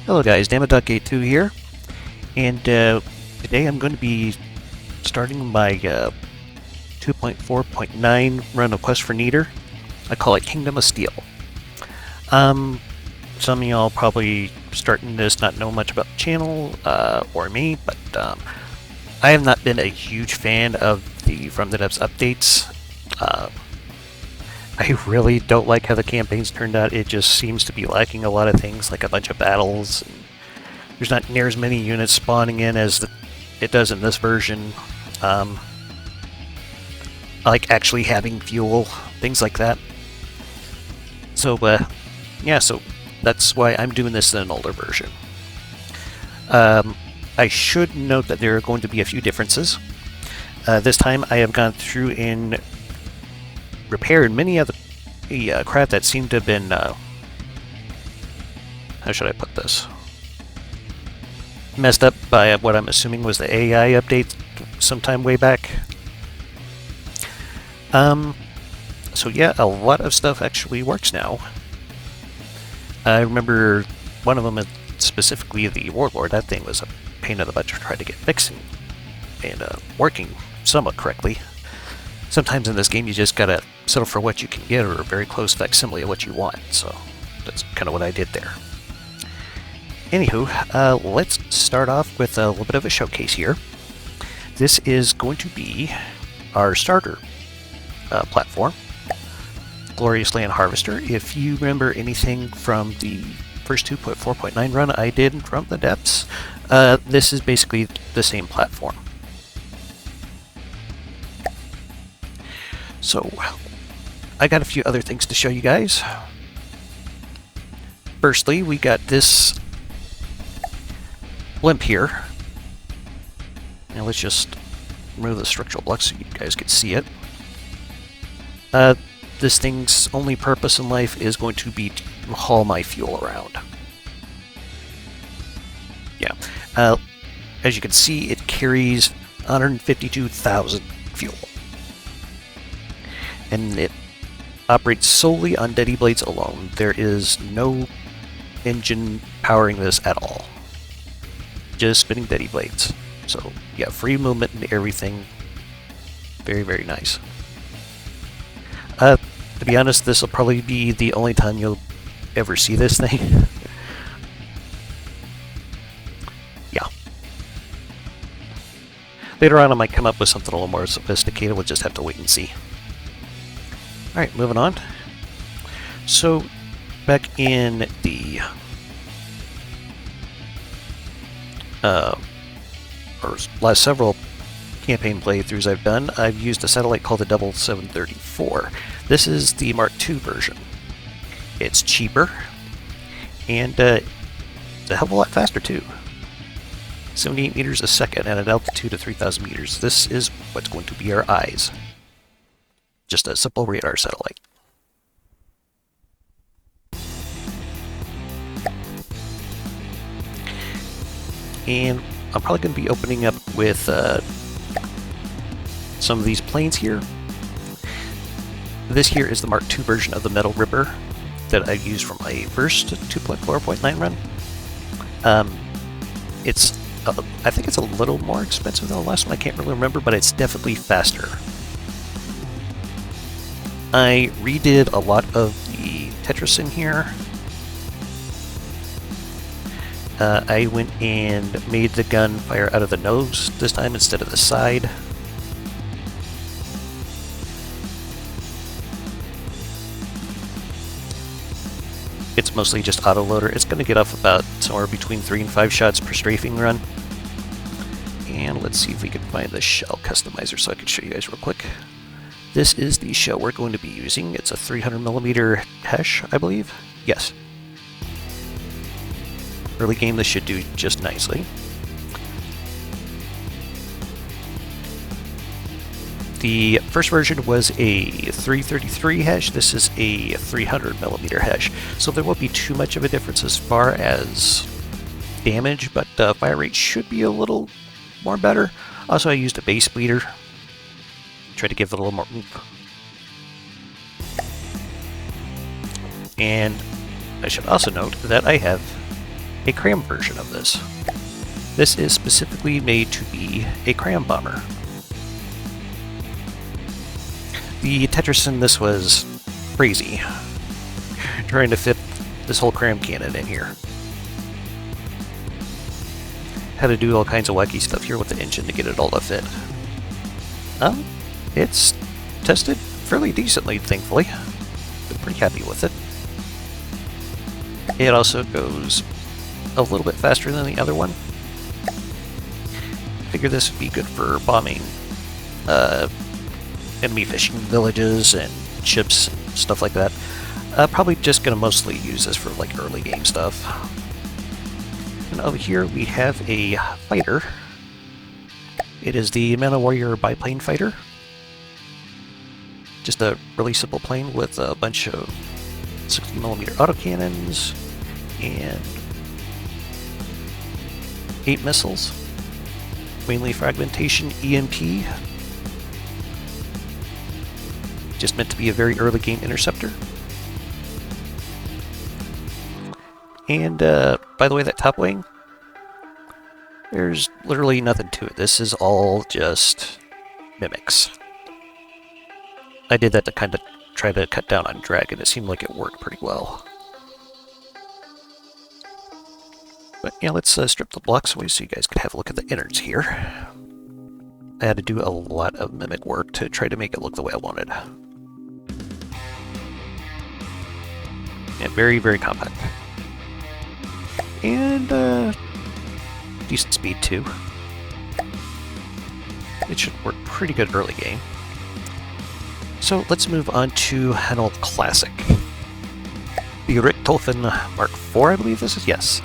Hello guys, Damaduck82 here, and today I'm going to be starting my 2.4.9 run of Quest for Neater. I call it Kingdom of Steel. Some of y'all probably starting this not know much about the channel or me, but I have not been a huge fan of the From the Depths updates. I really don't like how the campaign's turned out. It just seems to be lacking a lot of things, like a bunch of battles. And there's not near as many units spawning in as it does in this version. I like actually having fuel, things like that. So, yeah, so that's why I'm doing this in an older version. I should note that there are going to be a few differences. This time I have gone through and repaired many of the crap that seemed to have been, how should I put this? Messed up by what I'm assuming was the AI update sometime way back. So yeah, a lot of stuff actually works now. I remember one of them, specifically the Warlord. That thing was a pain in the butt to try to get fixing and working somewhat correctly. Sometimes in this game you just gotta settle for what you can get, or a very close facsimile of what you want, so that's kind of what I did there. Anywho, let's start off with a little bit of a showcase here. This is going to be our starter platform, Glorious Land Harvester. If you remember anything from the first 2.4.9 run I did from the depths, this is basically the same platform. So, I got a few other things to show you guys. Firstly, we got this blimp here. Now let's just remove the structural block so you guys can see it. This thing's only purpose in life is going to be to haul my fuel around. Yeah. As you can see, it carries 152,000 fuel. And it operates solely on Deady Blades alone. There is no engine powering this at all. Just spinning Deady Blades. So, yeah, free movement and everything. Very, very nice. To be honest, this will probably be the only time you'll ever see this thing. Yeah. Later on I might come up with something a little more sophisticated. We'll just have to wait and see. Alright, moving on. So, back in the last several campaign playthroughs I've done, I've used a satellite called the Double 734. This is the Mark II version. It's cheaper, and it's a hell of a lot faster too. 78 meters a second at an altitude of 3,000 meters. This is what's going to be our eyes. Just a simple radar satellite. And I'm probably going to be opening up with some of these planes here. This here is the Mark II version of the Metal Ripper that I used from my first 2.4.9 run. I think it's a little more expensive than the last one. I can't really remember, but it's definitely faster. I redid a lot of the Tetris in here. I went and made the gun fire out of the nose this time instead of the side. It's mostly just autoloader. It's going to get off about somewhere between 3 and 5 shots per strafing run. And let's see if we can find the shell customizer so I can show you guys real quick. This is the shell we're going to be using. It's a 300mm Hesh, I believe. Yes. Early game, this should do just nicely. The first version was a 333 Hesh. This is a 300mm Hesh. So there won't be too much of a difference as far as damage, but fire rate should be a little more better. Also, I used a base bleeder. Try to give it a little more oomph. And I should also note that I have a cram version of this. This is specifically made to be a cram bomber. The Tetris in this was crazy, trying to fit this whole cram cannon in here. Had to do all kinds of wacky stuff here with the engine to get it all to fit. It's tested fairly decently, thankfully. Been pretty happy with it. It also goes a little bit faster than the other one. Figure this would be good for bombing enemy fishing villages and ships and stuff like that. Probably just going to mostly use this for like early game stuff. And over here we have a fighter. It is the Mana Warrior biplane fighter. Just a really simple plane with a bunch of 60mm autocannons and 8 missiles. Mainly fragmentation, EMP. Just meant to be a very early game interceptor. And by the way, that top wing, there's literally nothing to it. This is all just mimics. I did that to kind of try to cut down on drag, and it seemed like it worked pretty well. But yeah, let's strip the blocks away so you guys can have a look at the innards here. I had to do a lot of mimic work to try to make it look the way I wanted. And very, very compact. And decent speed too. It should work pretty good early game. So let's move on to an old classic. The Richthofen Mark IV, I believe this is? Yes.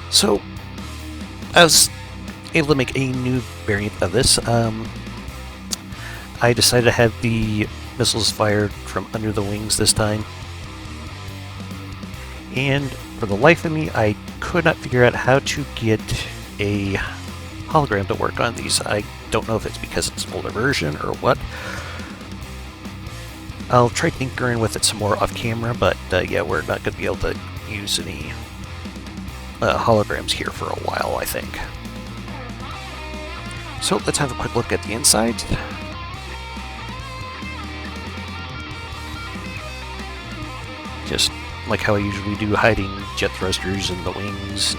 So, I was able to make a new variant of this. I decided to have the missiles fired from under the wings this time. And for the life of me, I could not figure out how to get a hologram to work on these. I don't know if it's because it's an older version or what. I'll try tinkering with it some more off camera, but yeah, we're not going to be able to use any holograms here for a while, I think. So let's have a quick look at the inside. Just like how I usually do, hiding jet thrusters in the wings.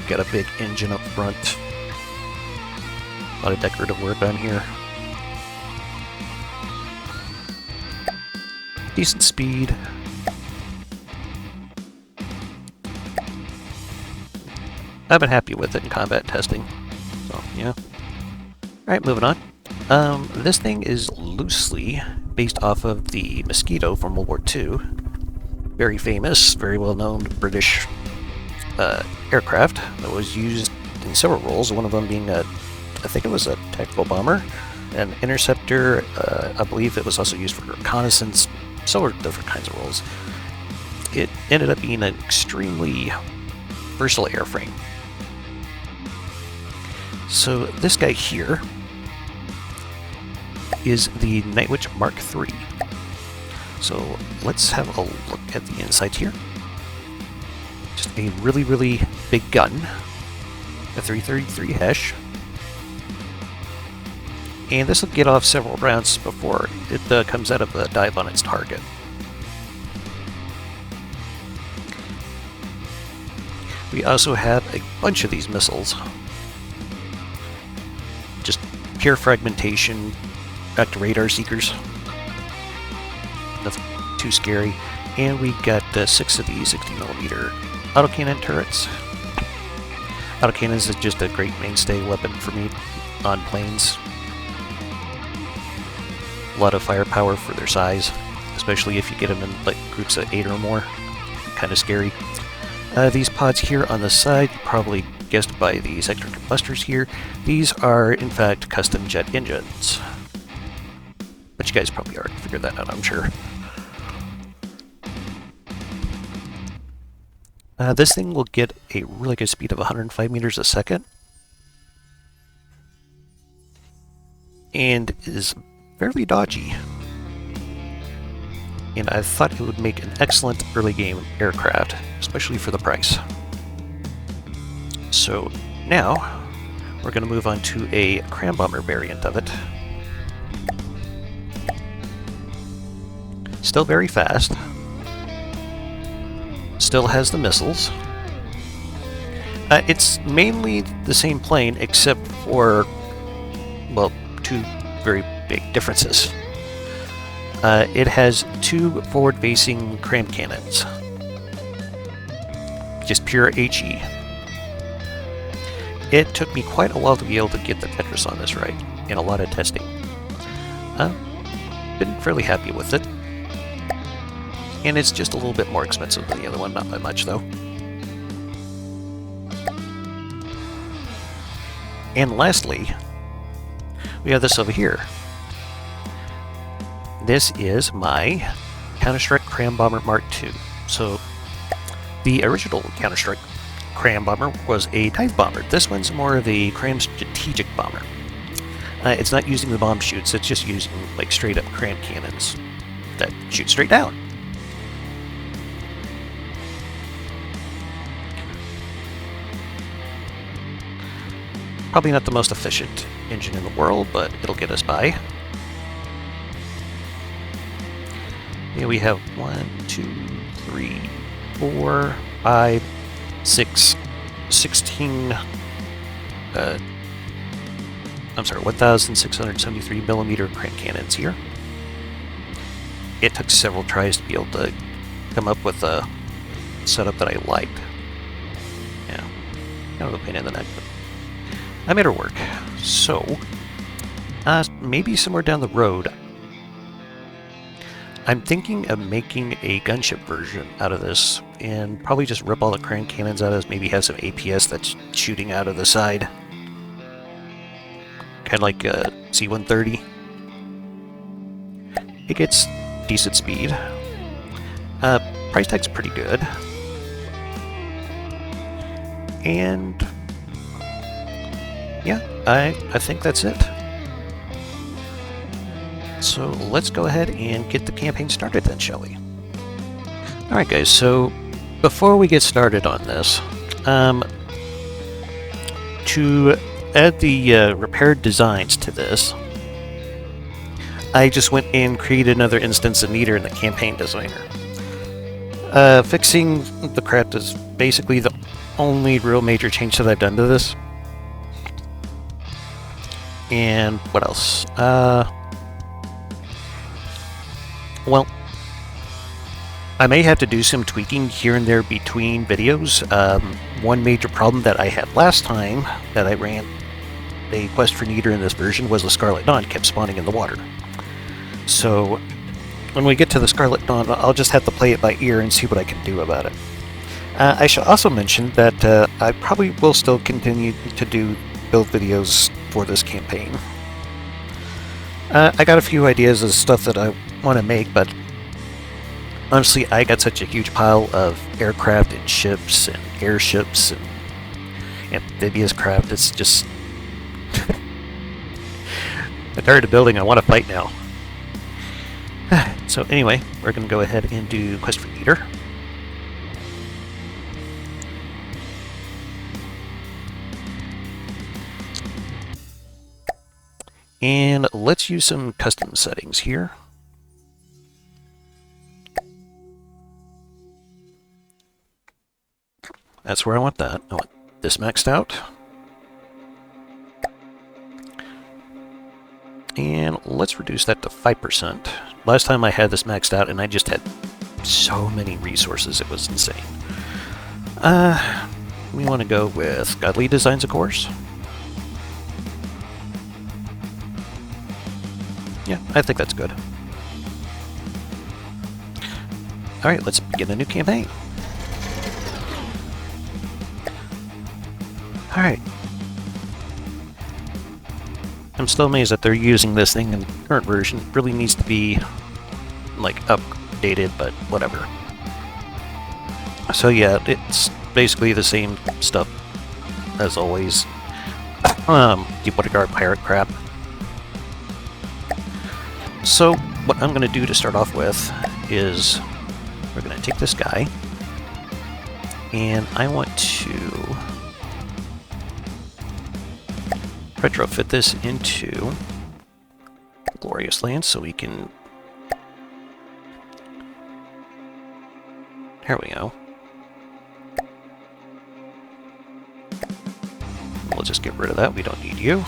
Got a big engine up front. A lot of decorative work on here. Decent speed. I've been happy with it in combat testing. So, yeah. Alright, moving on. This thing is loosely based off of the Mosquito from World War II. Very famous, very well-known British aircraft that was used in several roles, one of them being I think it was a tactical bomber, an interceptor, I believe it was also used for reconnaissance, several different kinds of roles. It ended up being an extremely versatile airframe. So this guy here is the Nightwitch Mark III. So let's have a look at the insides here. Just a really, really big gun, a 333 Hesh. And this will get off several rounds before it comes out of the dive on its target. We also have a bunch of these missiles. Just pure fragmentation, back to radar seekers. Nothing too scary. And we got 6 of these 60mm autocannon turrets. Autocannons is just a great mainstay weapon for me on planes. A lot of firepower for their size, especially if you get them in like groups of 8 or more. Kind of scary. These pods here on the side, you probably guessed by the sector combustors here, these are in fact custom jet engines. But you guys probably already figured that out, I'm sure. This thing will get a really good speed of 105 meters a second. And is fairly dodgy. and I thought it would make an excellent early game aircraft, especially for the price. So now we're going to move on to a cram bomber variant of it. Still very fast. Still has the missiles. It's mainly the same plane, except for, well, two very big differences. It has two forward-facing cram cannons. Just pure HE. It took me quite a while to be able to get the Tetris on this right, and a lot of testing. Been fairly happy with it. And it's just a little bit more expensive than the other one, not by much though. And lastly, we have this over here. This is my Counter-Strike Cram Bomber Mark II. So, the original Counter-Strike Cram Bomber was a dive bomber. This one's more of a cram strategic bomber. It's not using the bomb chutes, it's just using like straight up cram cannons that shoot straight down. Probably not the most efficient engine in the world, but it'll get us by. Here we have 1, 2, 3, 4, 5, 6, 16, 1,673 millimeter cram cannons here. It took several tries to be able to come up with a setup that I liked. Yeah, kind of a pain in the neck, but I made her work. So, maybe somewhere down the road, I'm thinking of making a gunship version out of this, and probably just rip all the cram cannons out of this, maybe have some APS that's shooting out of the side. Kind of like a C-130. It gets decent speed. Price tag's pretty good. And yeah, I think that's it. So let's go ahead and get the campaign started then, shall we? Alright guys, so before we get started on this, to add the repaired designs to this, I just went and created another instance of Meter in the campaign designer. Fixing the craft is basically the only real major change that I've done to this. And what else? Well, I may have to do some tweaking here and there between videos. One major problem that I had last time that I ran a quest for Neater in this version was the Scarlet Dawn kept spawning in the water. So when we get to the Scarlet Dawn, I'll just have to play it by ear and see what I can do about it. I should also mention that I probably will still continue to do build videos for this campaign. I got a few ideas of stuff that I want to make, but honestly, I got such a huge pile of aircraft and ships and airships and amphibious craft. It's just I'm tired of building. I want to fight now. So anyway, we're going to go ahead and do Quest for Leader. And let's use some custom settings here. That's where I want that. I want this maxed out. And let's reduce that to 5%. Last time I had this maxed out and I just had so many resources, it was insane. We want to go with Godly Designs, of course. Yeah, I think that's good. Alright, let's begin a new campaign. Alright. I'm still amazed that they're using this thing in the current version. It really needs to be, like, updated, but whatever. So yeah, it's basically the same stuff as always. Deepwater Guard pirate crap. So, what I'm going to do to start off with is we're going to take this guy, and I want to retrofit this into Glorious Land so we can... There we go. We'll just get rid of that. We don't need you.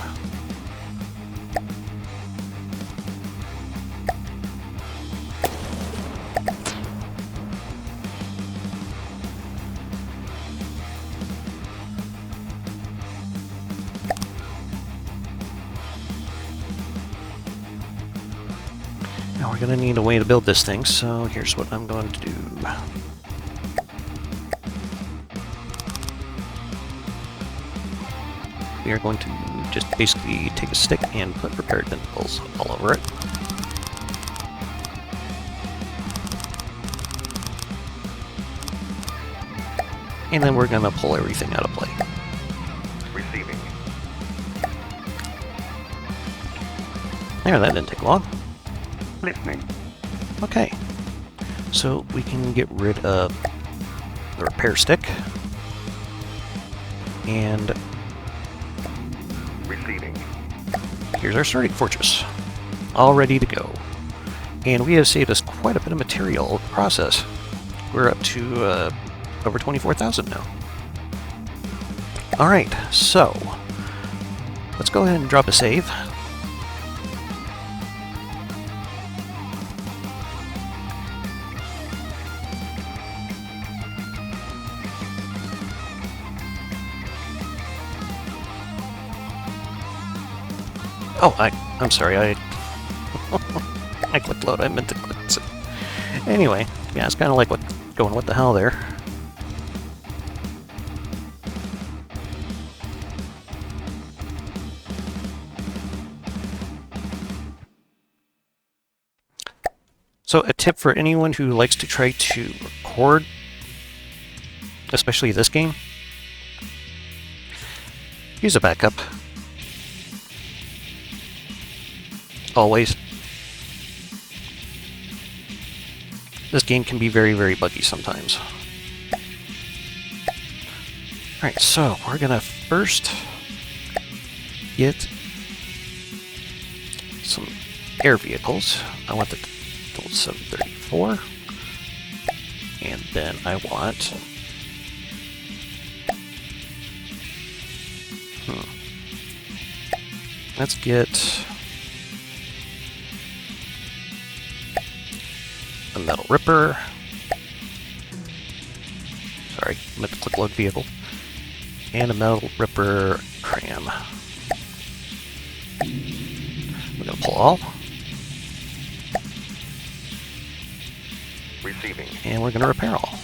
Now we're going to need a way to build this thing, so here's what I'm going to do. We are going to just basically take a stick and put repaired tentacles all over it. And then we're going to pull everything out of play. Receiving. There, that didn't take long. Listening. Okay. So we can get rid of the repair stick. And Receiving. here's our starting fortress, all ready to go. And we have saved us quite a bit of material in the process. We're up to over 24,000 now. Alright, so let's go ahead and drop a save. Oh, I'm sorry, I clicked load, I meant to click it. Anyway, yeah, it's kind of like what the hell there. So a tip for anyone who likes to try to record, especially this game, use a backup. Always. This game can be very, very buggy sometimes. Alright, so we're gonna first get some air vehicles. I want the 734. And then I want... Let's get... a metal ripper. Sorry, I meant to click load vehicle. And a metal ripper cram. We're gonna pull all. Receiving. And we're gonna repair all.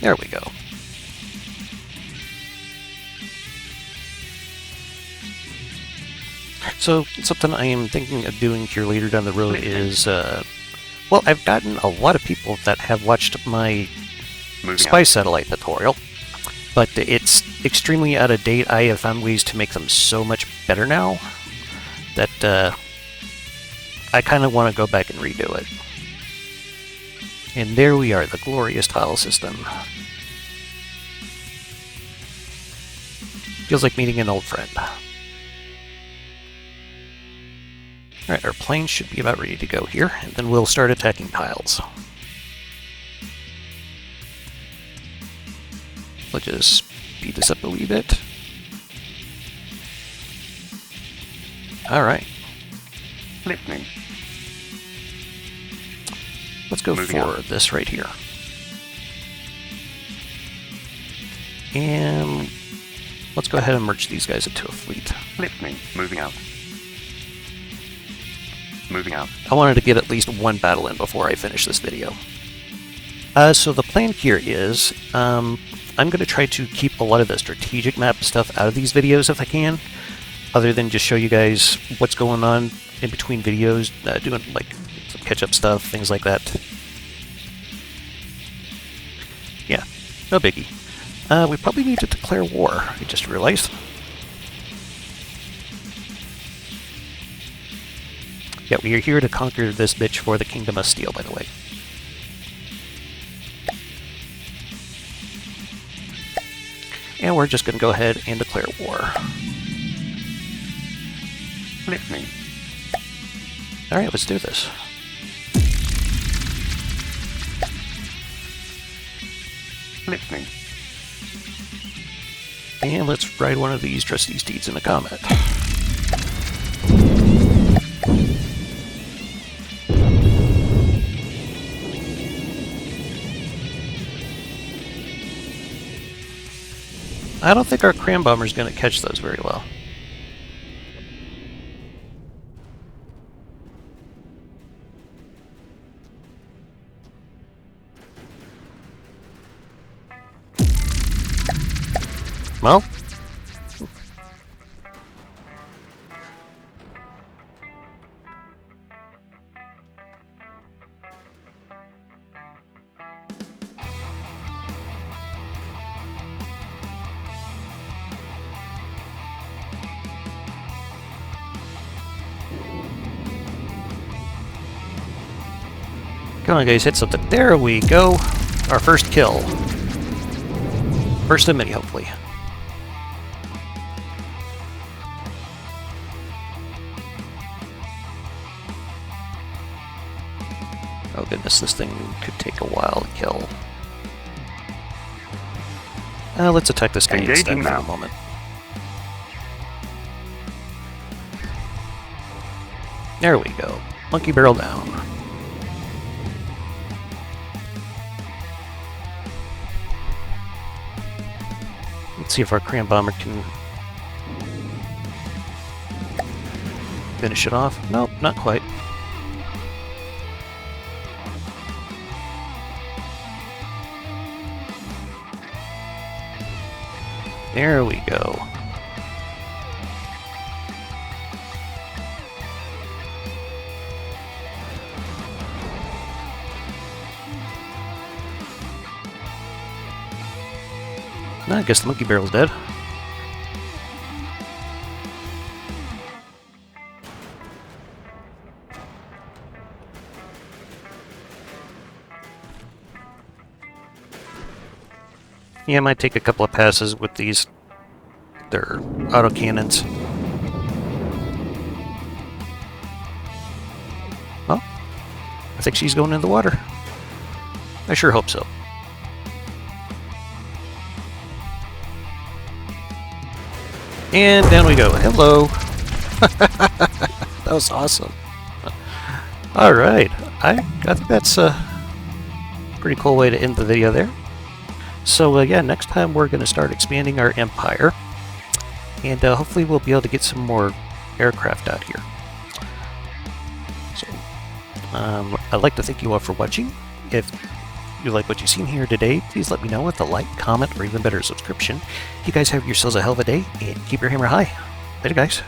There we go. So, something I am thinking of doing here later down the road is, well, I've gotten a lot of people that have watched my spy satellite tutorial, but it's extremely out of date. I have found ways to make them so much better now that I kind of want to go back and redo it. And there we are, the glorious tile system. Feels like meeting an old friend. Alright, our plane should be about ready to go here, and then we'll start attacking tiles. We'll just speed this up a wee bit. Alright. Listening. Let's go for this right here. And let's go ahead and merge these guys into a fleet. Listening. Moving out. Moving out. I wanted to get at least one battle in before I finish this video. So the plan here is, I'm going to try to keep a lot of the strategic map stuff out of these videos if I can, other than just show you guys what's going on in between videos, doing like some catch-up stuff, things like that. Yeah, no biggie. We probably need to declare war, I just realized. Yeah, we are here to conquer this bitch for the Kingdom of Steel, by the way. And we're just going to go ahead and declare war. Listening. Alright, let's do this. Listening. And let's ride one of these trusty steeds in the combat. I don't think our cram bomber is going to catch those very well. Well, come on, guys, hit something. There we go. Our first kill. First of many, hopefully. Oh goodness, this thing could take a while to kill. Let's attack this guy instead for a moment. There we go. Monkey barrel down. Let's see if our cram bomber can finish it off. Nope, not quite. There we go. I guess the monkey barrel's dead. Yeah, I might take a couple of passes with these. They're autocannons. Well, I think she's going in the water. I sure hope so. And down we go. Hello! That was awesome. Alright, I think that's a pretty cool way to end the video there. So yeah, next time we're going to start expanding our empire. And hopefully we'll be able to get some more aircraft out here. So, I'd like to thank you all for watching. If you like what you've seen here today, please let me know with a like, comment, or even better, subscription. You guys have yourselves a hell of a day, and keep your hammer high. Later, guys.